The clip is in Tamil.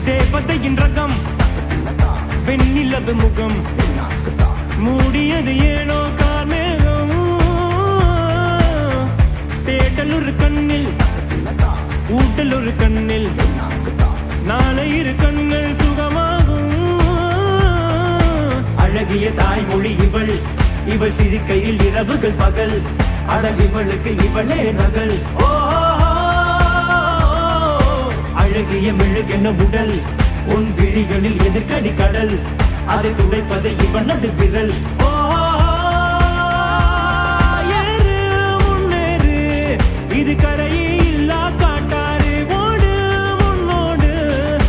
தேவதையின் ரகம் வெண்ணிலவு முகம் மூடியது ஏனோ கார்மேகம் தேடல் ஒரு கண்ணில் ஊட்டல் ஒரு கண்ணில் நாளை இரு கண்கள் சுகமாகும் அழகிய தாய்மொழி இவள் இவள் சிரிக்கையில் இரவுகள் பகல் அடல் இவளுக்கு இவளே நகல் ஓ அழகிய மெழுகென உடல் உன் விழிகளில் எதிர்கடி கடல் அதை துடைப்பது இவனது விரல் ஓ ஏறு முன்னேறு இது கரையில்